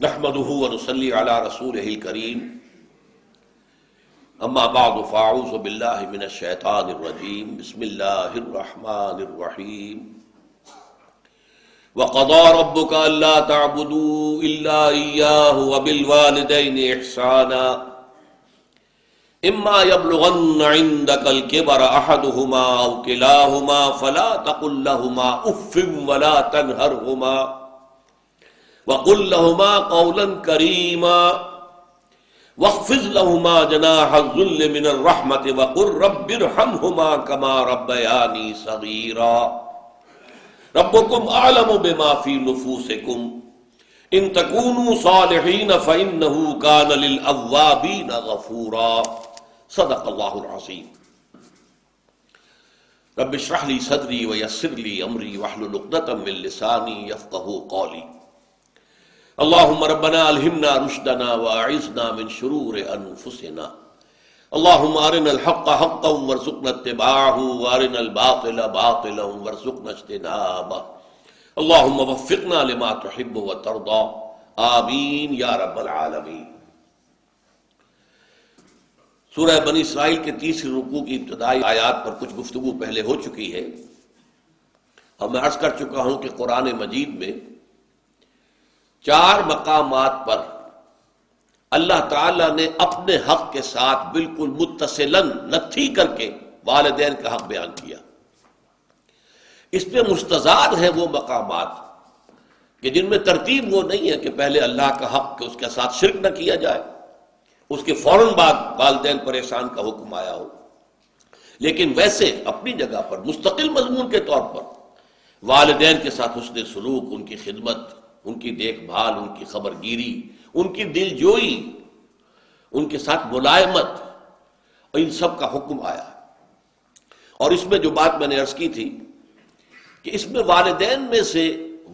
نحمده ونصلي على رسوله الكريم اما بعد فاعوذ بالله من الشیطان الرجیم بسم اللہ الرحمن الرحیم وقضى ربك الا تعبدوا الا اياه وبالوالدين احسانا اما يبلغن عندك الكبر احدهما او كلاهما فلا تقل لهما اف ولا تنهرهما وقل لهما قولا كريما واخفض لهما جناح الذل من الرحمة وقل رب ارحمهما كما ربياني صغيرا ربكم اعلم بما في نفوسكم ان تكونوا صالحين فانه كان للاوابين غفورا صدق الله العظيم رب اشرح لي صدري ويسر لي امري واحلل عقدة من لساني يفقهوا قولي اللهم ربنا الہمنا رشدنا واعذنا من شرور انفسنا اللهم ارنا الحق حقا وارزقنا اتباعه وارنا الباطل باطلا وارزقنا اجتنابه اللهم وفقنا لما تحب وترضى آمین یا رب العالمین۔ سورہ بنی اسرائیل کے تیسری رکوع کی ابتدائی آیات پر کچھ گفتگو پہلے ہو چکی ہے، اور میں عرض کر چکا ہوں کہ قرآن مجید میں 4 مقامات پر اللہ تعالیٰ نے اپنے حق کے ساتھ بالکل متصلاً نتھی کر کے والدین کا حق بیان کیا۔ اس پہ مستزاد ہیں وہ مقامات کہ جن میں ترتیب وہ نہیں ہے کہ پہلے اللہ کا حق کہ اس کے ساتھ شرک نہ کیا جائے، اس کے فوراً بعد والدین پر احسان کا حکم آیا ہو، لیکن ویسے اپنی جگہ پر مستقل مضمون کے طور پر والدین کے ساتھ حسن سلوک، ان کی خدمت، ان کی دیکھ بھال، ان کی خبر گیری، ان کی دل جوئی، ان کے ساتھ ملائمت، اور ان سب کا حکم آیا۔ اور اس میں جو بات میں نے عرض کی تھی کہ اس میں والدین میں سے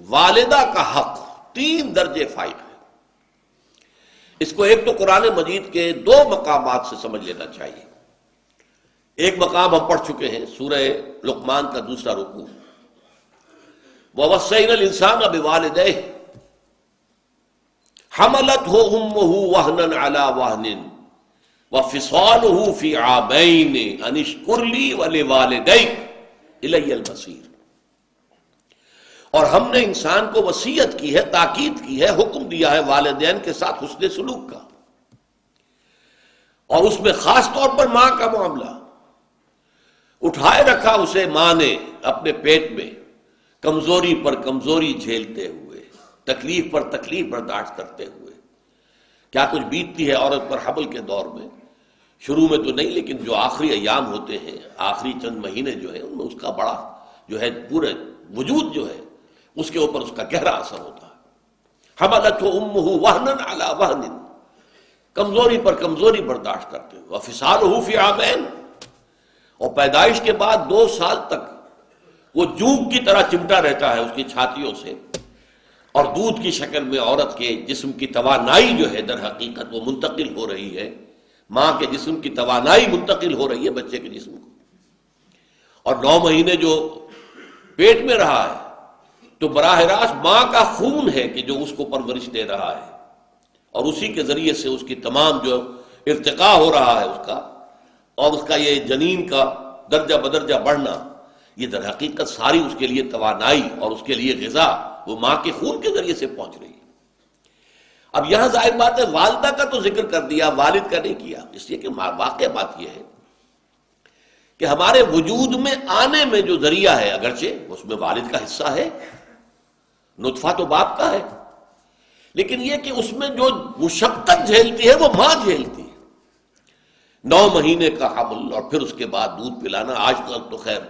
والدہ کا حق 3 درجے فائق ہے۔ اس کو ایک تو قرآن مجید کے 2 مقامات سے سمجھ لینا چاہیے۔ ایک مقام ہم پڑھ چکے ہیں، سورہ لقمان کا دوسرا رکوع، وَوَصَّيْنَا الْإِنسَانَ بِوَالِدَيْهِ حَمَلَتْهُ أُمُّهُ وَهْنًا عَلَى وَهْنٍ وَفِصَالُهُ فِي عَامَيْنِ أَنِ اشْكُرْ لِي وَلِوَالِدَيْكَ إِلَيَّ الْمَصِيرُ۔ اور ہم نے انسان کو وصیت کی ہے، تاکید کی ہے، حکم دیا ہے والدین کے ساتھ حسن سلوک کا، اور اس میں خاص طور پر ماں کا معاملہ۔ اٹھائے رکھا اسے ماں نے اپنے پیٹ میں، کمزوری پر کمزوری جھیلتے ہوئے، تکلیف پر تکلیف برداشت کرتے ہوئے۔ کیا کچھ بیتتی ہے عورت پر حمل کے دور میں، شروع میں تو نہیں، لیکن جو آخری ایام ہوتے ہیں، آخری چند مہینے جو ہیں، ان میں اس کا بڑا جو ہے پورے وجود جو ہے اس کے اوپر اس کا گہرا اثر ہوتا ہے۔ حملتہ امہ وہنا علی وہن، کمزوری پر کمزوری برداشت کرتے ہوئے، وفصالہ فی عامین، اور پیدائش کے بعد 2 سال تک وہ جوگ کی طرح چمٹا رہتا ہے اس کی چھاتیوں سے، اور دودھ کی شکل میں عورت کے جسم کی توانائی جو ہے در حقیقت وہ منتقل ہو رہی ہے، ماں کے جسم کی توانائی منتقل ہو رہی ہے بچے کے جسم کو۔ اور 9 مہینے جو پیٹ میں رہا ہے تو براہ راست ماں کا خون ہے کہ جو اس کو پرورش دے رہا ہے، اور اسی کے ذریعے سے اس کی تمام جو ارتقاء ہو رہا ہے اس کا، اور اس کا یہ جنین کا درجہ بدرجہ بڑھنا، یہ در حقیقت ساری اس کے لیے توانائی اور اس کے لیے غذا وہ ماں کے خون کے ذریعے سے پہنچ رہی ہے۔ اب یہاں ظاہر بات ہے والدہ کا تو ذکر کر دیا، والد کا نہیں کیا، اس لیے کہ واقع بات یہ ہے کہ ہمارے وجود میں آنے میں جو ذریعہ ہے، اگرچہ اس میں والد کا حصہ ہے، نطفہ تو باپ کا ہے، لیکن یہ کہ اس میں جو مشقت جھیلتی ہے وہ ماں جھیلتی ہے۔ 9 مہینے کا حمل، اور پھر اس کے بعد دودھ پلانا۔ آج کل تو خیر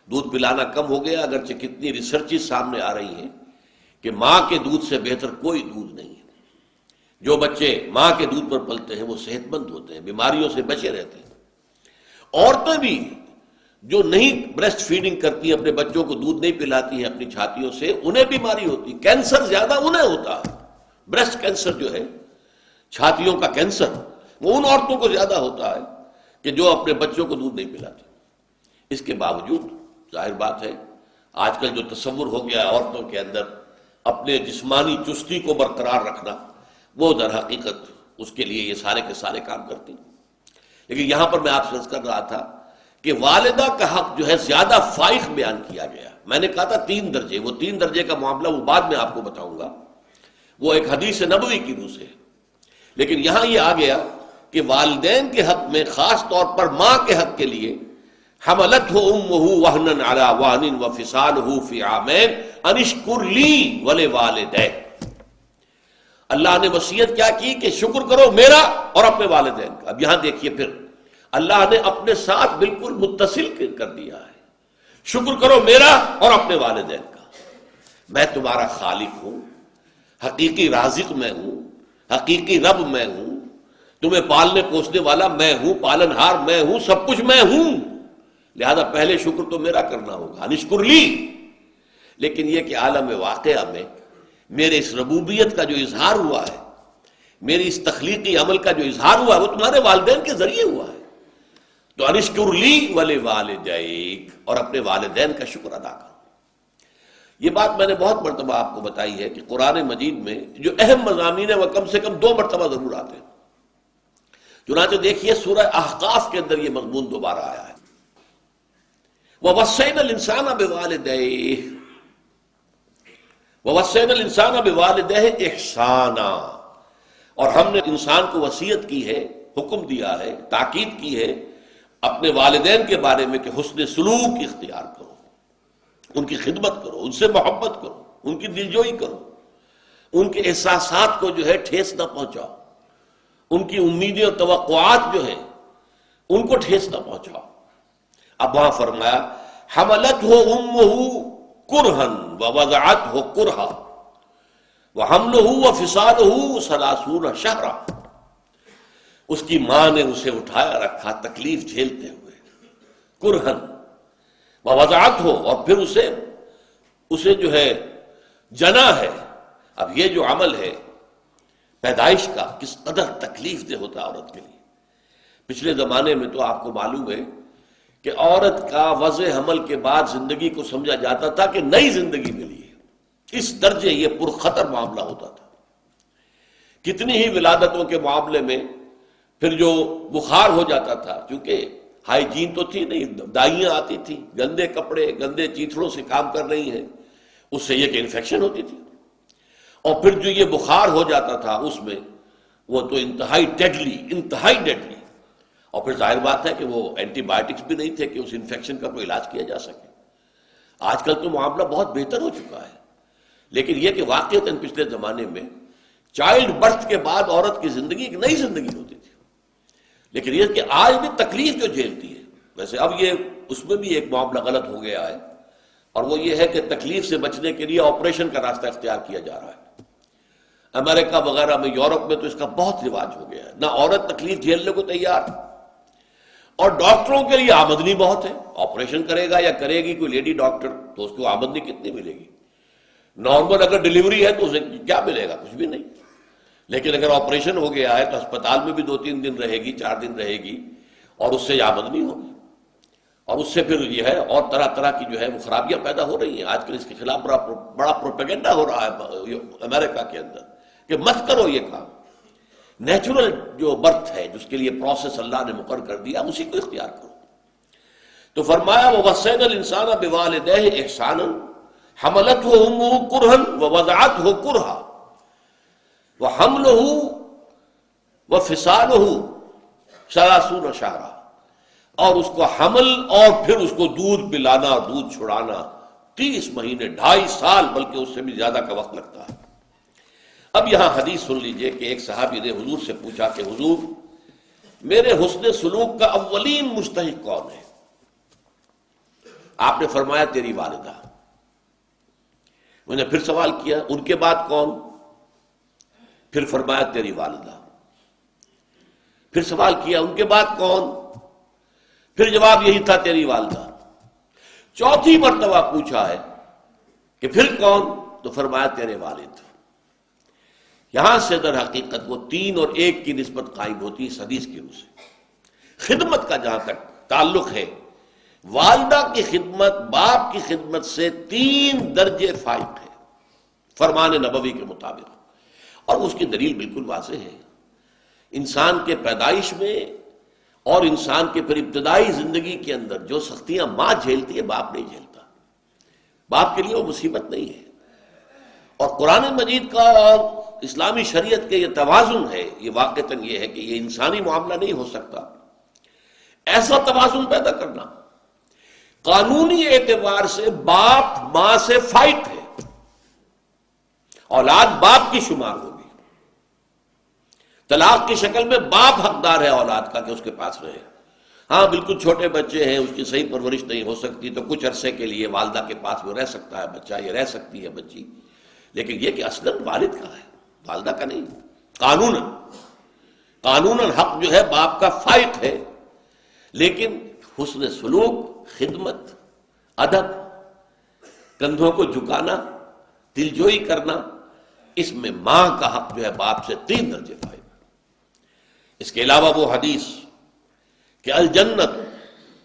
دودھ پلانا کم ہو گیا، اگرچہ کتنی ریسرچز سامنے آ رہی ہیں کہ ماں کے دودھ سے بہتر کوئی دودھ نہیں ہے۔ جو بچے ماں کے دودھ پر پلتے ہیں وہ صحت مند ہوتے ہیں، بیماریوں سے بچے رہتے ہیں۔ عورتیں بھی جو نہیں بریسٹ فیڈنگ کرتی ہیں، اپنے بچوں کو دودھ نہیں پلاتی ہیں اپنی چھاتیوں سے، انہیں بیماری ہوتی ہے، کینسر زیادہ انہیں ہوتا ہے۔ بریسٹ کینسر جو ہے، چھاتیوں کا کینسر، وہ ان عورتوں کو زیادہ ہوتا ہے کہ جو اپنے بچوں کو دودھ نہیں پلاتی۔ اس کے باوجود ظاہر بات ہے آج کل جو تصور ہو گیا عورتوں کے اندر اپنے جسمانی چستی کو برقرار رکھنا، وہ در حقیقت اس کے لیے یہ سارے کے سارے کام کرتی. لیکن یہاں پر میں آپ سے عرض کر رہا تھا کہ والدہ کا حق جو ہے زیادہ فائق بیان کیا گیا. میں نے کہا تھا 3 درجے، وہ 3 درجے کا معاملہ وہ بعد میں آپ کو بتاؤں گا، وہ ایک حدیث نبوی کی روح سے. لیکن یہاں یہ آ گیا کہ والدین کے حق میں، خاص طور پر ماں کے حق کے لیے، حملتہ امہ وہنا علی وہن وفصالہ فی عامین ان اشکر لی ولوالدیک. اللہ نے وصیت کیا کی کہ شکر کرو میرا اور اپنے والدین کا. اب یہاں دیکھیے پھر اللہ نے اپنے ساتھ بالکل متصل کر دیا ہے. شکر کرو میرا اور اپنے والدین کا. میں تمہارا خالق ہوں، حقیقی رازق میں ہوں، حقیقی رب میں ہوں، تمہیں پالنے پوسنے والا میں ہوں، پالنہار میں ہوں، سب کچھ میں ہوں. لہذا پہلے شکر تو میرا کرنا ہوگا، نشکر لی. لیکن یہ کہ عالم واقعہ میں میرے اس ربوبیت کا جو اظہار ہوا ہے، میری اس تخلیقی عمل کا جو اظہار ہوا ہے، وہ تمہارے والدین کے ذریعے ہوا ہے. تو انشکر لی ولوالدیک، اور اپنے والدین کا شکر ادا کرو. یہ بات میں نے بہت مرتبہ آپ کو بتائی ہے کہ قرآن مجید میں جو اہم مضامین ہیں وہ کم سے کم 2 مرتبہ ضرور آتے ہیں. چنانچہ دیکھیے سورہ احقاف کے اندر یہ مضمون دوبارہ آیا ہے. وَوَصَّيْنَا الْإِنسَانَ بِوَالِدَيْهِ وَوَصَّيْنَا الْإِنسَانَ بِوَالِدَيْهِ إِحْسَانًا، اور ہم نے انسان کو وصیت کی ہے، حکم دیا ہے، تاکید کی ہے اپنے والدین کے بارے میں کہ حسن سلوک اختیار کرو، ان کی خدمت کرو، ان سے محبت کرو، ان کی دلجوئی کرو، ان کے احساسات کو جو ہے ٹھیس نہ پہنچاؤ، ان کی امیدیں اور توقعات جو ہیں ان کو ٹھیس نہ پہنچاؤ. اب وہاں فرمایا حملتہ امہ کرہا ووضعتہ کرہا وحملہ وفصالہ 30 شہرا. اس کی ماں نے اسے اٹھایا رکھا تکلیف جھیلتے ہوئے، کرہن ووضعتہ، اور پھر اسے جو ہے جنا ہے. اب یہ جو عمل ہے پیدائش کا کس قدر تکلیف دہ ہوتا ہے عورت کے لیے. پچھلے زمانے میں تو آپ کو معلوم ہے کہ عورت کا وضع حمل کے بعد زندگی کو سمجھا جاتا تھا کہ نئی زندگی ملی ہے. اس درجے یہ پرخطر معاملہ ہوتا تھا. کتنی ہی ولادتوں کے معاملے میں پھر جو بخار ہو جاتا تھا، چونکہ ہائیجین تو تھی نہیں، دائیاں آتی تھی، گندے کپڑے گندے چیتھڑوں سے کام کر رہی ہیں، اس سے یہ کہ انفیکشن ہوتی تھی. اور پھر جو یہ بخار ہو جاتا تھا اس میں وہ تو انتہائی ڈیڈلی. اور پھر ظاہر بات ہے کہ وہ اینٹی بایوٹکس بھی نہیں تھے کہ اس انفیکشن کا کوئی علاج کیا جا سکے. آج کل تو معاملہ بہت بہتر ہو چکا ہے، لیکن یہ کہ واقعتاً پچھلے زمانے میں چائلڈ برتھ کے بعد عورت کی زندگی ایک نئی زندگی ہوتی تھی. لیکن یہ کہ آج بھی تکلیف جو جھیلتی ہے، ویسے اب یہ اس میں بھی ایک معاملہ غلط ہو گیا ہے، اور وہ یہ ہے کہ تکلیف سے بچنے کے لیے آپریشن کا راستہ اختیار کیا جا رہا ہے. امریکہ وغیرہ میں، یورپ میں تو اس کا بہت رواج ہو گیا ہے. نہ عورت تکلیف جھیلنے کو تیار، اور ڈاکٹروں کے لیے آمدنی بہت ہے. آپریشن کرے گا یا کرے گی کوئی لیڈی ڈاکٹر تو اس کو آمدنی کتنی ملے گی؟ نارمل اگر ڈیلیوری ہے تو اسے کیا ملے گا؟ کچھ بھی نہیں. لیکن اگر آپریشن ہو گیا ہے تو اسپتال میں بھی 2-3 دن رہے گی، 4 دن رہے گی، اور اس سے آمدنی ہوگی. اور اس سے پھر یہ ہے اور طرح طرح کی جو ہے وہ خرابیاں پیدا ہو رہی ہیں. آج کل اس کے خلاف بڑا پروپیگنڈا ہو رہا ہے امریکہ کے اندر کہ مت کرو یہ کام. نیچرل جو برتھ ہے، جس کے لیے پروسیس اللہ نے مقرر کر دیا، اسی کو اختیار کرو. تو فرمایا وَوَصَّيْنَا الْإِنسَانَ بِوَالِدَيْهِ إِحْسَانًا حَمَلَتْهُ أُمُّهُ كُرْهًا وَوَضَعَتْهُ كُرْهًا وَحَمْلُهُ وَفِصَالُهُ 30 شهرًا، اور اس کو حمل اور پھر اس کو دودھ پلانا اور دودھ چھڑانا 30 مہینے، 2.5 سال، بلکہ اس سے بھی زیادہ کا وقت لگتا ہے. اب یہاں حدیث سن لیجئے کہ ایک صحابی نے حضور سے پوچھا کہ حضور، میرے حسن سلوک کا اولین مستحق کون ہے؟ آپ نے فرمایا تیری والدہ. میں نے پھر سوال کیا ان کے بعد کون؟ پھر فرمایا تیری والدہ. پھر سوال کیا ان کے بعد کون؟ پھر جواب یہی تھا تیری والدہ. 4تھی مرتبہ پوچھا ہے کہ پھر کون؟ تو فرمایا تیرے والد. یہاں سے در حقیقت وہ 3 اور 1 کی نسبت قائم ہوتی ہے اس حدیث کی روح سے. خدمت کا جہاں تک تعلق ہے، والدہ کی خدمت باپ کی خدمت سے 3 درجے فائق ہے فرمان نبوی کے مطابق. اور اس کی دلیل بالکل واضح ہے، انسان کے پیدائش میں اور انسان کے پھر ابتدائی زندگی کے اندر جو سختیاں ماں جھیلتی ہے باپ نہیں جھیلتا، باپ کے لیے وہ مصیبت نہیں ہے۔ اور قرآن مجید کا اور اسلامی شریعت کے یہ توازن ہے، یہ واقعتاً یہ ہے کہ یہ انسانی معاملہ نہیں ہو سکتا، ایسا توازن پیدا کرنا۔ قانونی اعتبار سے باپ ماں سے فائٹ ہے، اولاد باپ کی شمار ہوگی، طلاق کی شکل میں باپ حقدار ہے اولاد کا کہ اس کے پاس رہے۔ ہاں بالکل چھوٹے بچے ہیں، اس کی صحیح پرورش نہیں ہو سکتی تو کچھ عرصے کے لیے والدہ کے پاس وہ رہ سکتا ہے بچہ، یہ رہ سکتی ہے بچی، لیکن یہ کہ اصلاً والد کا ہے، والدہ کا نہیں۔ قانوناً حق جو ہے باپ کا فائق ہے، لیکن حسن سلوک، خدمت، ادب، کندھوں کو جھکانا، دلجوئی کرنا، اس میں ماں کا حق جو ہے باپ سے 3 درجے فائدہ۔ اس کے علاوہ وہ حدیث کہ الجنت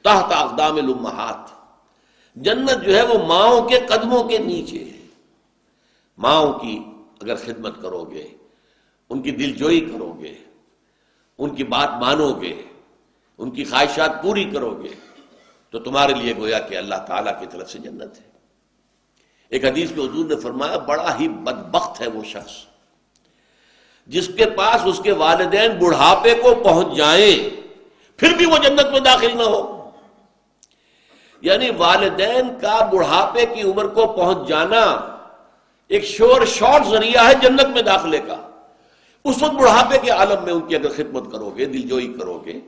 تحت اقدام الامہات، جنت جو ہے وہ ماؤں کے قدموں کے نیچے ہے۔ ماؤں کی اگر خدمت کرو گے، ان کی دلجوئی کرو گے، ان کی بات مانو گے، ان کی خواہشات پوری کرو گے، تو تمہارے لیے گویا کہ اللہ تعالیٰ کی طرف سے جنت ہے۔ ایک حدیث میں حضور نے فرمایا بڑا ہی بدبخت ہے وہ شخص جس کے پاس اس کے والدین بڑھاپے کو پہنچ جائیں پھر بھی وہ جنت میں داخل نہ ہو۔ یعنی والدین کا بڑھاپے کی عمر کو پہنچ جانا ایک شارٹ ذریعہ ہے جنت میں داخلے کا۔ اس وقت بڑھاپے کے عالم میں ان کی اگر خدمت کرو گے، دلجوئی کرو گے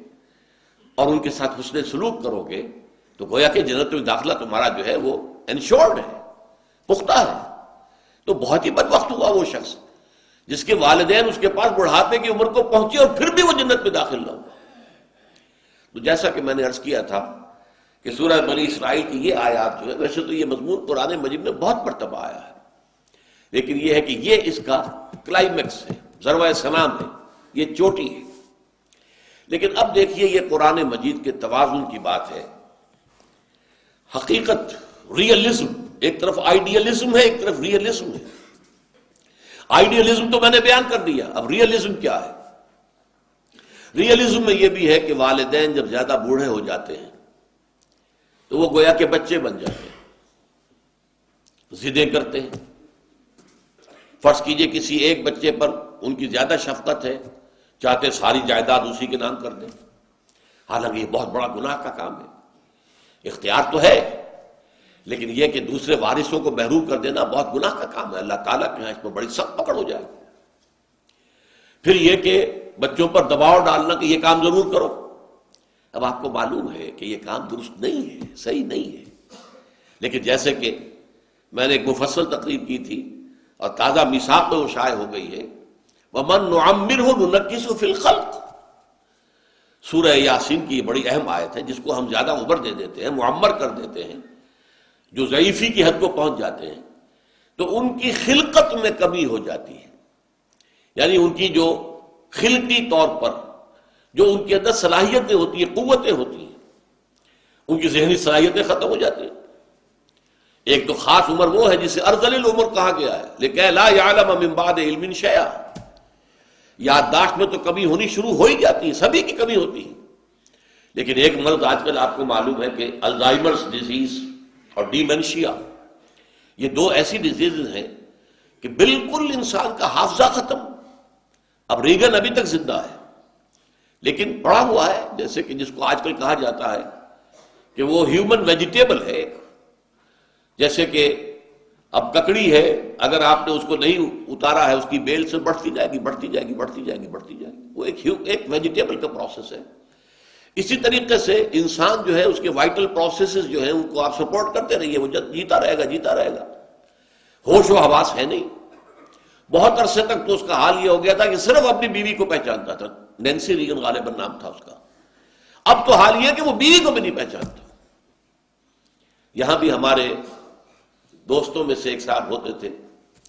اور ان کے ساتھ حسن سلوک کرو گے تو گویا کہ جنت میں داخلہ تمہارا جو ہے وہ انشورڈ ہے، پختہ ہے۔ تو بہت ہی بدبخت ہوا وہ شخص جس کے والدین اس کے پاس بڑھاپے کی عمر کو پہنچے اور پھر بھی وہ جنت میں داخل نہ ہو۔ تو جیسا کہ میں نے عرض کیا تھا کہ سورہ بنی اسرائیل کی یہ آیات جو ہے، ویسے تو یہ مضمون قرآن مجید میں بہت مرتبہ آیا ہے، لیکن یہ ہے کہ یہ اس کا کلائمیکس ہے، ذروہ سلام ہے، یہ چوٹی ہے۔ لیکن اب دیکھیے یہ قرآن مجید کے توازن کی بات ہے، حقیقت، ریئلزم، ایک طرف آئیڈیلزم ہے، ایک طرف ریئلزم ہے۔ آئیڈیلزم تو میں نے بیان کر دیا، اب ریئلزم کیا ہے؟ ریئلزم میں یہ بھی ہے کہ والدین جب زیادہ بوڑھے ہو جاتے ہیں تو وہ گویا کہ بچے بن جاتے ہیں، ضدیں کرتے ہیں۔ فرض کیجئے کسی ایک بچے پر ان کی زیادہ شفقت ہے، چاہتے ساری جائیداد اسی کے نام کر دیں، حالانکہ یہ بہت بڑا گناہ کا کام ہے۔ اختیار تو ہے لیکن یہ کہ دوسرے وارثوں کو محروم کر دینا بہت گناہ کا کام ہے، اللہ تعالیٰ کے یہاں اس پر بڑی سخت پکڑ ہو جائے۔ پھر یہ کہ بچوں پر دباؤ ڈالنا کہ یہ کام ضرور کرو۔ اب آپ کو معلوم ہے کہ یہ کام درست نہیں ہے، صحیح نہیں ہے، لیکن جیسے کہ میں نے ایک مفصل تقریر کی تھی اور تازہ میثاق میں وہ شائع ہو گئی ہے، وَمَن نُعَمِّرْهُ نُنَكِّسُ فِي الْخَلْقِ، سورہ یاسین کی یہ بڑی اہم آیت ہے، جس کو ہم زیادہ عمر دے دیتے ہیں، معمر کر دیتے ہیں، جو ضعیفی کی حد کو پہنچ جاتے ہیں تو ان کی خلقت میں کمی ہو جاتی ہے، یعنی ان کی جو خلقی طور پر جو ان کے اندر صلاحیتیں ہوتی ہیں، قوتیں ہوتی ہیں، ان کی ذہنی صلاحیتیں ختم ہو جاتی ہیں۔ ایک تو خاص عمر وہ ہے جسے ارذل العمر کہا گیا ہے، لیکن لا یعلم من بعد علم شیئا، یادداشت میں تو کمی ہونی شروع ہو ہی جاتی ہے، سبھی کی کمی ہوتی ہے۔ لیکن ایک مرض آج کل آپ کو معلوم ہے کہ الزائمرز ڈیزیز اور ڈیمنشیا، یہ 2 ایسی ڈیزیز ہیں کہ بالکل انسان کا حافظہ ختم۔ اب ریگن ابھی تک زندہ ہے لیکن پڑا ہوا ہے، جیسے کہ جس کو آج کل کہا جاتا ہے کہ وہ ہیومن ویجیٹیبل ہے، جیسے کہ اب ککڑی ہے، اگر آپ نے اس کو نہیں اتارا ہے اس کی بیل سے بڑھتی جائے گی، بڑھتی جائے گی، بڑھتی جائے گی، بڑھتی جائے گی، وہ ایک ویجیٹیبل کا پروسیس ہے۔ اسی طریقے سے انسان جو ہے اس کے وائٹل پروسیسز جو ہیں ان کو آپ سپورٹ کرتے رہیے، وہ جیتا رہے گا، جیتا رہے گا۔ ہوش و حواس ہے نہیں۔ بہت عرصے تک تو اس کا حال یہ ہو گیا تھا کہ صرف اپنی بیوی کو پہچانتا تھا، نینسی ریگن غالباً نام تھا اس کا۔ اب تو حال یہ ہے کہ وہ بیوی کو بھی نہیں پہچانتا۔ یہاں بھی ہمارے دوستوں میں سے ایک صاحب ہوتے تھے،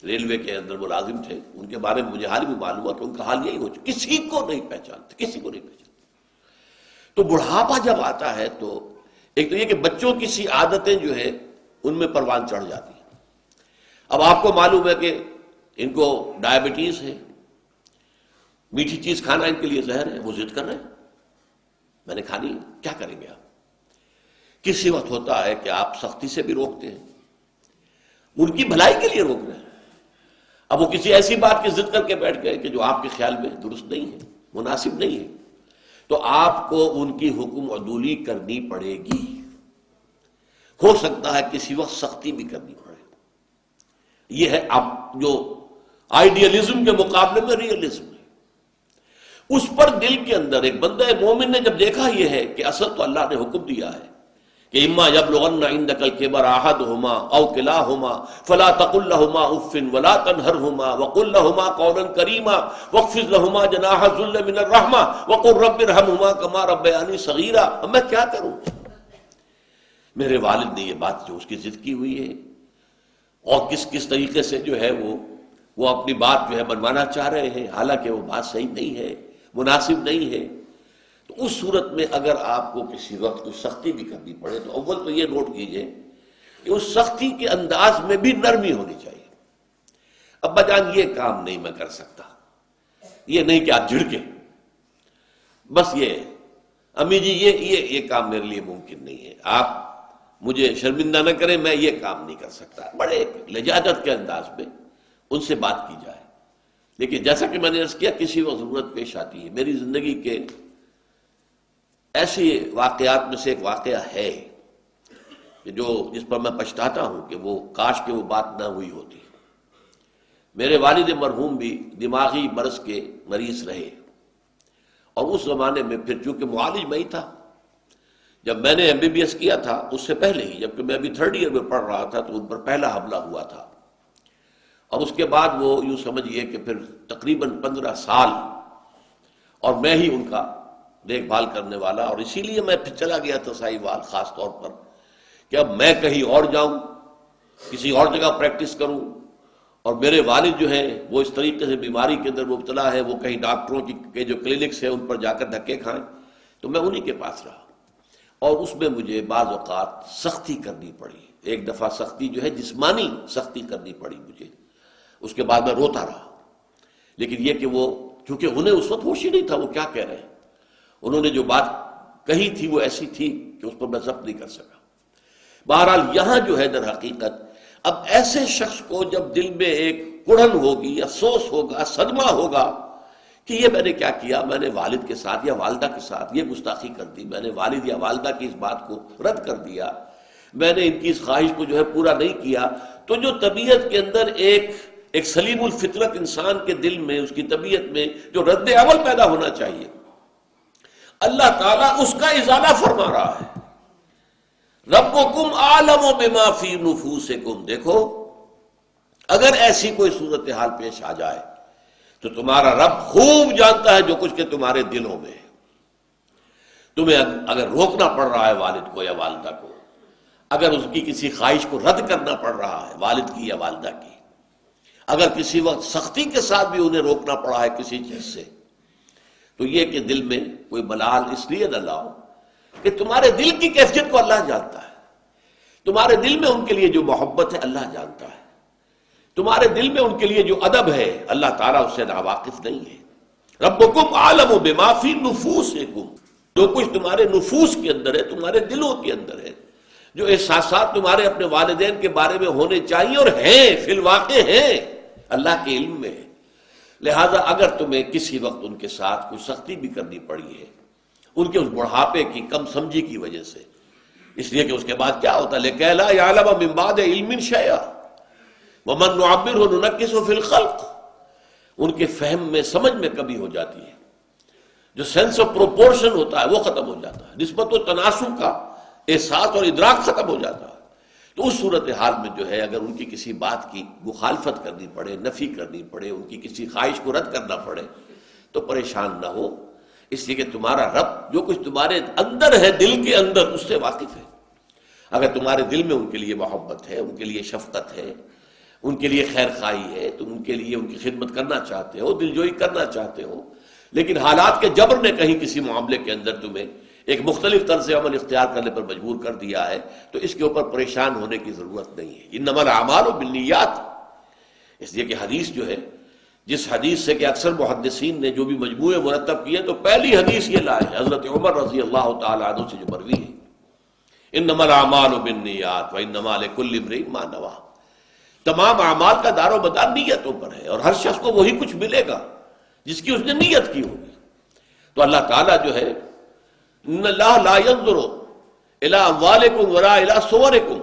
ریلوے کے اندر ملازم تھے، ان کے بارے میں مجھے حال بھی معلوم ہوا کہ ان کا حال یہی ہو چکا، کسی کو نہیں پہچانتے، کسی کو نہیں پہچانتے۔ تو بڑھاپا جب آتا ہے تو ایک تو یہ کہ بچوں کی سی عادتیں جو ہے ان میں پروان چڑھ جاتی ہیں۔ اب آپ کو معلوم ہے کہ ان کو ڈائبٹیز ہے، میٹھی چیز کھانا ان کے لیے زہر ہے، وہ ضد کر رہے ہیں میں نے کھانی ہے، کیا کریں گے آپ؟ کسی وقت ہوتا ہے کہ آپ سختی سے بھی روکتے ہیں، ان کی بھلائی کے لیے روک رہے ہیں، اب وہ کسی ایسی بات کی ضد کر کے بیٹھ گئے کہ جو آپ کے خیال میں درست نہیں ہے، مناسب نہیں ہے، تو آپ کو ان کی حکم عدولی کرنی پڑے گی۔ ہو سکتا ہے کسی وقت سختی بھی کرنی پڑے۔ یہ ہے اب جو آئیڈیالزم کے مقابلے میں ریئلزم ہے، اس پر دل کے اندر ایک بندہ مومن نے جب دیکھا یہ ہے کہ اصل تو اللہ نے حکم دیا ہے کہ اما یبلغن عندک الکبر احدہما او کلاہما فلا تقل لہما اف ولا تنہرہما وقل لہما قولا کریما واخفض لہما جناح الذل من الرحمہ وقل رب ارحمہما کما ربیانی صغیرا۔ اب میں کیا کروں؟ میرے والد نے یہ بات جو اس کی ضد کی ہوئی ہے، اور کس طریقے سے جو ہے وہ اپنی بات جو ہے منوانا چاہ رہے ہیں، حالانکہ وہ بات صحیح نہیں ہے، مناسب نہیں ہے۔ تو اس صورت میں اگر آپ کو کسی وقت کوئی سختی بھی کرنی پڑے تو اول تو یہ نوٹ کیجئے کہ اس سختی کے انداز میں بھی نرمی ہونی چاہیے۔ ابا جان یہ کام نہیں میں کر سکتا، یہ نہیں کہ آپ جھڑکیں، بس یہ امی جی یہ کام میرے لیے ممکن نہیں ہے، آپ مجھے شرمندہ نہ کریں، میں یہ کام نہیں کر سکتا۔ بڑے لجاجت کے انداز میں ان سے بات کی جائے۔ لیکن جیسا کہ میں نے عرض کیا، کسی وقت ضرورت پیش آتی ہے۔ میری زندگی کے ایسے واقعات میں سے ایک واقعہ ہے کہ جس پر میں پچھتاتا ہوں کہ وہ کاش کہ وہ بات نہ ہوئی ہوتی۔ میرے والد مرحوم بھی دماغی مرض کے مریض رہے، اور اس زمانے میں پھر چونکہ معالج میں ہی تھا، جب میں نے MBBS کیا تھا اس سے پہلے ہی، جبکہ میں ابھی 3rd ایئر میں پڑھ رہا تھا، تو ان پر پہلا حملہ ہوا تھا، اور اس کے بعد وہ یوں سمجھئے کہ پھر تقریباً 15 سال اور میں ہی ان کا دیکھ بھال کرنے والا، اور اسی لیے میں پھر چلا گیا تھا ساہیوال، خاص طور پر کہ اب میں کہیں اور جاؤں، کسی اور جگہ پریکٹس کروں، اور میرے والد جو ہیں وہ اس طریقے سے بیماری کے اندر مبتلا ہے، وہ کہیں ڈاکٹروں کے جو کلینکس ہیں ان پر جا کر دھکے کھائیں، تو میں انہی کے پاس رہا، اور اس میں مجھے بعض اوقات سختی کرنی پڑی۔ ایک دفعہ سختی جو ہے جسمانی سختی کرنی پڑی مجھے، اس کے بعد میں روتا رہا، لیکن یہ کہ وہ چونکہ انہیں اس وقت ہوش ہی نہیں تھا وہ کیا کہہ رہے ہیں، انہوں نے جو بات کہی تھی وہ ایسی تھی کہ اس پر میں ضبط نہیں کر سکا۔ بہرحال یہاں جو ہے در حقیقت اب ایسے شخص کو جب دل میں ایک کڑھن ہوگی، افسوس ہوگا، صدمہ ہوگا کہ یہ میں نے کیا کیا، میں نے والد کے ساتھ یا والدہ کے ساتھ یہ گستاخی کر دی، میں نے والد یا والدہ کی اس بات کو رد کر دیا، میں نے ان کی اس خواہش کو جو ہے پورا نہیں کیا، تو جو طبیعت کے اندر ایک سلیم الفطرت انسان کے دل میں، اس کی طبیعت میں جو رد عمل پیدا ہونا چاہیے، اللہ تعالیٰ اس کا ازالہ فرما رہا ہے۔ ربکم اعلم بما فی نفوسکم، دیکھو اگر ایسی کوئی صورتحال پیش آ جائے تو تمہارا رب خوب جانتا ہے جو کچھ کہ تمہارے دلوں میں ہے۔ تمہیں اگر روکنا پڑ رہا ہے والد کو یا والدہ کو، اگر اس کی کسی خواہش کو رد کرنا پڑ رہا ہے والد کی یا والدہ کی، اگر کسی وقت سختی کے ساتھ بھی انہیں روکنا پڑا ہے کسی چیز سے، تو یہ کہ دل میں کوئی ملال اس لیے نہ لاؤ کہ تمہارے دل کی کیفیت کو اللہ جانتا ہے، تمہارے دل میں ان کے لیے جو محبت ہے اللہ جانتا ہے، تمہارے دل میں ان کے لیے جو ادب ہے اللہ تعالیٰ اس سے ناواقف نہیں ہے۔ ربکم اعلم بما فی نفوسکم، جو کچھ تمہارے نفوس کے اندر ہے، تمہارے دلوں کے اندر ہے، جو احساسات تمہارے اپنے والدین کے بارے میں ہونے چاہیے اور ہیں، فی الواقع ہیں، اللہ کے علم میں ہے۔ لہذا اگر تمہیں کسی وقت ان کے ساتھ کوئی سختی بھی کرنی پڑی ہے، ان کے اس بڑھاپے کی کم سمجھی کی وجہ سے، اس لیے کہ اس کے بعد کیا ہوتا ہے لِكَيْ لَا يَعْلَمَ مِن بَعْدِ عِلْمٍ شَيْئًا وَمَن نُعَمِّرْهُ نُنَكِّسُهُ فِي الْخَلْقِ، ان کے فہم میں، سمجھ میں کمی ہو جاتی ہے، جو سینس آف پروپورشن ہوتا ہے وہ ختم ہو جاتا ہے، نسبت و تناسب کا احساس اور ادراک ختم ہو جاتا ہے۔ تو اس صورتحال میں جو ہے اگر ان کی کسی بات کی مخالفت کرنی پڑے، نفی کرنی پڑے، ان کی کسی خواہش کو رد کرنا پڑے تو پریشان نہ ہو، اس لیے کہ تمہارا رب جو کچھ تمہارے اندر ہے، دل کے اندر، اس سے واقف ہے۔ اگر تمہارے دل میں ان کے لیے محبت ہے، ان کے لیے شفقت ہے، ان کے لیے خیر خواہی ہے، تم ان کے لیے ان کی خدمت کرنا چاہتے ہو، دلجوئی کرنا چاہتے ہو، لیکن حالات کے جبر نے کہیں کسی معاملے کے اندر تمہیں ایک مختلف طرز عمل اختیار کرنے پر مجبور کر دیا ہے، تو اس کے اوپر پریشان ہونے کی ضرورت نہیں ہے۔ انما الاعمال بالنیات، اس لیے کہ حدیث جو ہے جس حدیث سے کہ اکثر محدثین نے جو بھی مجموعے مرتب کیے تو پہلی حدیث یہ لائے ہیں حضرت عمر رضی اللہ تعالی عنہ سے جو مروی ہے، انما الاعمال بالنیات وانما لکل امرئ ما نوی، تمام اعمال کا دار و مدار نیتوں پر ہے، اور ہر شخص کو وہی کچھ ملے گا جس کی اس نے نیت کی ہوگی۔ تو اللہ تعالیٰ جو ہے ان اللہ لا ينظر الى اموالکم ولا الى صورکم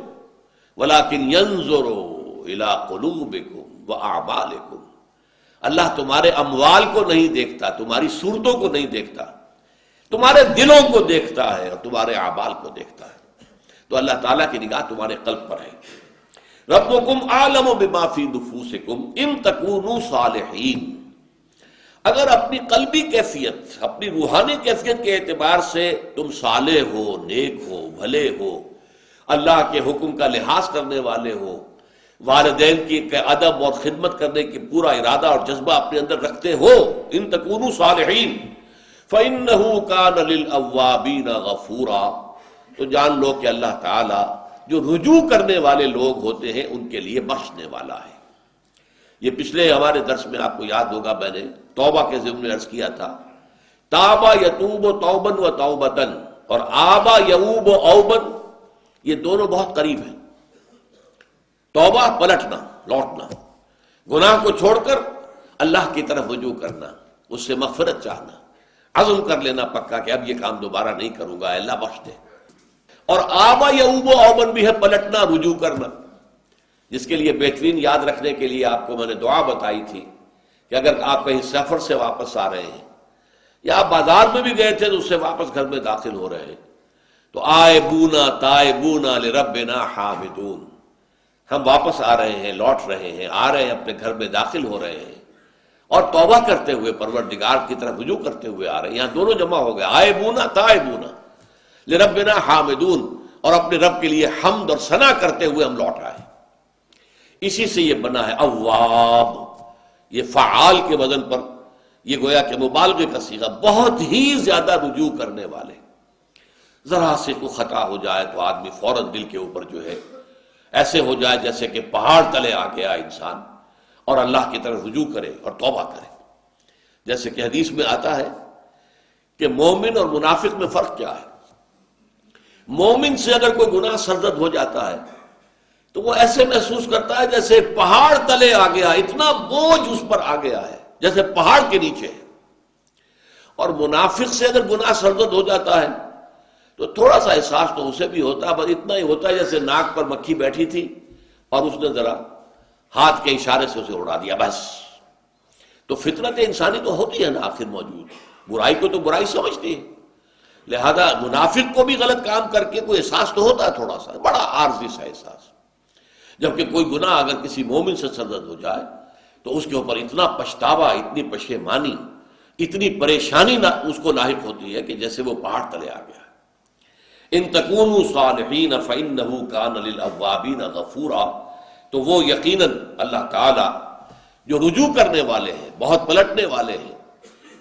ولکن ينظر الى قلوبکم واعمالکم، اللہ تمہارے اموال کو نہیں دیکھتا، تمہاری صورتوں کو نہیں دیکھتا، تمہارے دلوں کو دیکھتا ہے اور تمہارے اعمال کو دیکھتا ہے۔ تو اللہ تعالیٰ کی نگاہ تمہارے قلب پر ہے۔ ربکم اعلم بما فی نفوسکم ان تکونوا صالحین، اگر اپنی قلبی کیفیت، اپنی روحانی کیفیت کے اعتبار سے تم صالح ہو، نیک ہو، بھلے ہو، اللہ کے حکم کا لحاظ کرنے والے ہو، والدین کی ادب اور خدمت کرنے کی پورا ارادہ اور جذبہ اپنے اندر رکھتے ہو، ان تکونوا صالحین فإنہ کان للأوابین غفورا، تو جان لو کہ اللہ تعالی جو رجوع کرنے والے لوگ ہوتے ہیں ان کے لیے بخشنے والا ہے۔ یہ پچھلے ہمارے درس میں آپ کو یاد ہوگا میں نے توبہ کے ضمن میں عرض کیا تھا، تابا یتوب توبا و توبتن، اور آبا یعوب اوبن، یہ دونوں بہت قریب ہیں۔ توبہ پلٹنا، لوٹنا، گناہ کو چھوڑ کر اللہ کی طرف رجوع کرنا، اس سے مغفرت چاہنا، عزم کر لینا پکا کہ اب یہ کام دوبارہ نہیں کروں گا، اللہ بخش دے۔ اور آبا یعوب اوبن بھی ہے پلٹنا، رجوع کرنا، جس کے لیے بہترین یاد رکھنے کے لیے آپ کو میں نے دعا بتائی تھی کہ اگر آپ کہیں سفر سے واپس آ رہے ہیں یا آپ بازار میں بھی گئے تھے تو اس سے واپس گھر میں داخل ہو رہے ہیں تو آئبونا تائبونا لربنا حامدون، ہم واپس آ رہے ہیں، لوٹ رہے ہیں، آ رہے ہیں، اپنے گھر میں داخل ہو رہے ہیں اور توبہ کرتے ہوئے، پروردگار کی طرف رجوع کرتے ہوئے آ رہے ہیں۔ یہاں دونوں جمع ہو گئے، آئبونا تائبونا لربنا حامدون، اور اپنے رب کے لیے حمد اور ثنا کرتے ہوئے ہم لوٹ آئے۔ اسی سے یہ بنا ہے اواب، یہ فعال کے وزن پر، یہ گویا کہ مبالغے کا صیغہ، بہت ہی زیادہ رجوع کرنے والے۔ ذرا سے کوئی خطا ہو جائے تو آدمی فوراً دل کے اوپر جو ہے ایسے ہو جائے جیسے کہ پہاڑ تلے آ گیا انسان، اور اللہ کی طرف رجوع کرے اور توبہ کرے۔ جیسے کہ حدیث میں آتا ہے کہ مومن اور منافق میں فرق کیا ہے۔ مومن سے اگر کوئی گناہ سرزد ہو جاتا ہے تو وہ ایسے محسوس کرتا ہے جیسے پہاڑ تلے آ گیا، اتنا بوجھ اس پر آ گیا ہے جیسے پہاڑ کے نیچے ہے۔ اور منافق سے اگر گناہ سرزد ہو جاتا ہے تو تھوڑا سا احساس تو اسے بھی ہوتا ہے، بس اتنا ہی ہوتا ہے جیسے ناک پر مکھی بیٹھی تھی اور اس نے ذرا ہاتھ کے اشارے سے اسے اڑا دیا، بس۔ تو فطرت انسانی تو ہوتی ہے نا آخر موجود، برائی کو تو برائی سمجھتی ہے، لہذا منافق کو بھی غلط کام کر کے کوئی احساس تو ہوتا ہے، تھوڑا سا بڑا عارضی سا احساس۔ جبکہ کوئی گناہ اگر کسی مومن سے سرزد ہو جائے تو اس کے اوپر اتنا پچھتاوا، اتنی پشیمانی، اتنی پریشانی اس کو لاحق ہوتی ہے کہ جیسے وہ پہاڑ تلے آ گیا ہے۔ ان تکونوا صالحین فإنہ کان للأوابین غفورا، تو وہ یقیناً اللہ تعالی جو رجوع کرنے والے ہیں، بہت پلٹنے والے ہیں،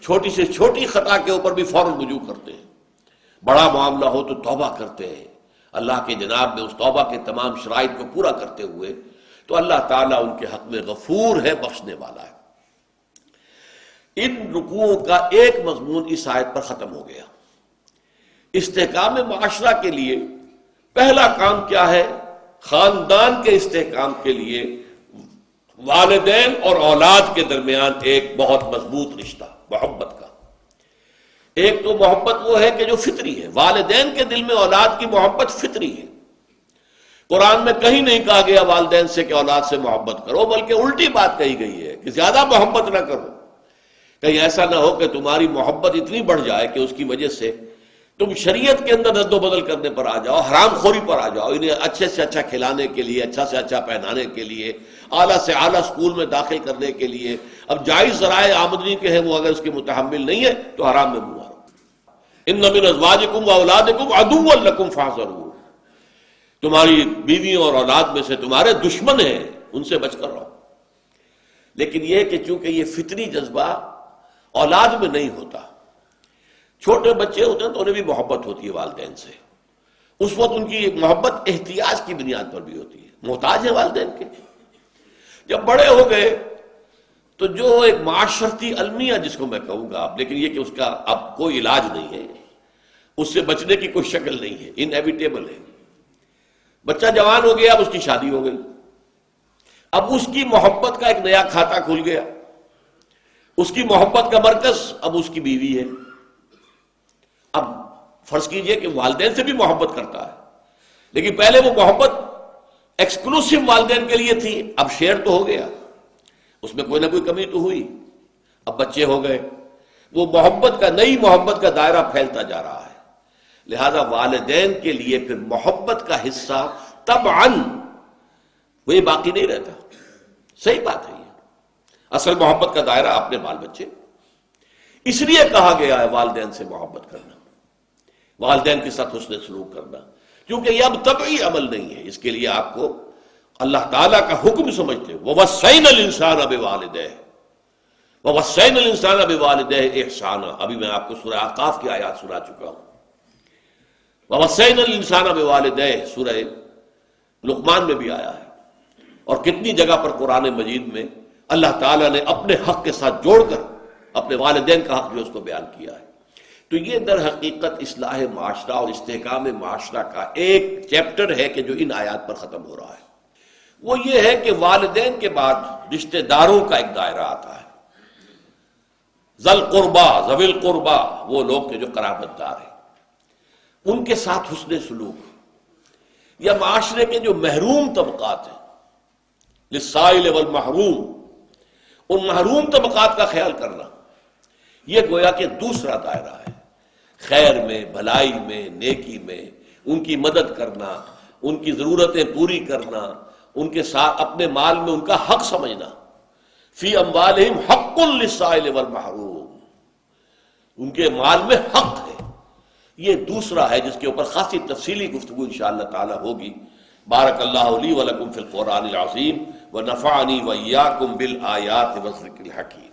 چھوٹی سے چھوٹی خطا کے اوپر بھی فوراً رجوع کرتے ہیں، بڑا معاملہ ہو تو توبہ کرتے ہیں اللہ کے جناب میں، اس توبہ کے تمام شرائط کو پورا کرتے ہوئے، تو اللہ تعالیٰ ان کے حق میں غفور ہے، بخشنے والا ہے۔ ان رکوعوں کا ایک مضمون اس آیت پر ختم ہو گیا۔ استحکام معاشرہ کے لیے پہلا کام کیا ہے؟ خاندان کے استحکام کے لیے والدین اور اولاد کے درمیان ایک بہت مضبوط رشتہ، محبت کا۔ ایک تو محبت وہ ہے کہ جو فطری ہے، والدین کے دل میں اولاد کی محبت فطری ہے۔ قرآن میں کہیں نہیں کہا گیا والدین سے کہ اولاد سے محبت کرو، بلکہ الٹی بات کہی گئی ہے کہ زیادہ محبت نہ کرو۔ کہیں ایسا نہ ہو کہ تمہاری محبت اتنی بڑھ جائے کہ اس کی وجہ سے تم شریعت کے اندر رد و بدل کرنے پر آ جاؤ، حرام خوری پر آ جاؤ، انہیں اچھے سے اچھا کھلانے کے لیے، اچھا سے اچھا پہنانے کے لیے، اعلیٰ سے اعلیٰ اسکول میں داخل کرنے کے لیے، اب جائز ذرائع آمدنی کے ہیں وہ اگر اس کے متحمل نہیں ہے تو حرام میں منہ مارو۔ ان من ازواجکم واولادکم عدوا لکم فاحذروہ، تمہاری بیویوں اور اولاد میں سے تمہارے دشمن ہیں، ان سے بچ کر رہو۔ لیکن یہ کہ چونکہ یہ فطری جذبہ اولاد میں نہیں ہوتا، چھوٹے بچے ہوتے ہیں تو انہیں بھی محبت ہوتی ہے والدین سے، اس وقت ان کی محبت احتیاج کی بنیاد پر بھی ہوتی ہے، محتاج ہیں والدین کے۔ جب بڑے ہو گئے تو جو ایک معاشرتی المیہ جس کو میں کہوں گا، لیکن یہ کہ اس کا اب کوئی علاج نہیں ہے، اس سے بچنے کی کوئی شکل نہیں ہے، انیویٹیبل ہے۔ بچہ جوان ہو گیا، اب اس کی شادی ہو گئی، اب اس کی محبت کا ایک نیا کھاتا کھل گیا، اس کی محبت کا مرکز اب اس کی بیوی ہے۔ اب فرض کیجئے کہ والدین سے بھی محبت کرتا ہے، لیکن پہلے وہ محبت ایکسکلوسیو والدین کے لیے تھی، اب شیئر تو ہو گیا، اس میں کوئی نہ کوئی کمی تو ہوئی، اب بچے ہو گئے، وہ محبت کا، نئی محبت کا دائرہ پھیلتا جا رہا ہے۔ لہذا والدین کے لیے پھر محبت کا حصہ طبعاً وہ باقی نہیں رہتا۔ صحیح بات ہے، یہ اصل محبت کا دائرہ اپنے بال بچے، اس لیے کہا گیا ہے والدین سے محبت کرنا، والدین کے ساتھ حسن سلوک کرنا، کیونکہ یہ اب طبعی عمل نہیں ہے، اس کے لیے آپ کو اللہ تعالیٰ کا حکم سمجھتے ہو، وَوَصَّيْنَا الْإِنسَانَ بِوَالِدَيْهِ وَوَصَّيْنَا الْإِنسَانَ بِوَالِدَيْهِ إِحْسَانًا، ابھی میں آپ کو سورہ احقاف کی آیات سنا چکا ہوں۔ وَوَصَّيْنَا الْإِنسَانَ بِوَالِدَيْهِ سورہ لقمان میں بھی آیا ہے، اور کتنی جگہ پر قرآن مجید میں اللہ تعالیٰ نے اپنے حق کے ساتھ جوڑ کر اپنے والدین کا حق جو اس کو بیان کیا ہے۔ تو یہ در حقیقت اصلاح معاشرہ اور استحکام معاشرہ کا ایک چیپٹر ہے کہ جو ان آیات پر ختم ہو رہا ہے۔ وہ یہ ہے کہ والدین کے بعد رشتہ داروں کا ایک دائرہ آتا ہے، ذل قربا، ذوی القربا، وہ لوگ کے جو قرابت دار ہیں، ان کے ساتھ حسن سلوک، یا معاشرے کے جو محروم طبقات ہیں، للسائل والمحروم، ان محروم طبقات کا خیال کرنا، یہ گویا کہ دوسرا دائرہ ہے۔ خیر میں، بھلائی میں، نیکی میں ان کی مدد کرنا، ان کی ضرورتیں پوری کرنا، ان کے ساتھ اپنے مال میں ان کا حق سمجھنا، فی اموالہم حق للسائل والمحروم، ان کے مال میں حق ہے۔ یہ دوسرا ہے جس کے اوپر خاصی تفصیلی گفتگو انشاءاللہ تعالی ہوگی۔ بارک اللہ لی ولکم فی القرآن العظیم ونفعنی وإیاکم بالآیات والذکر الحکیم۔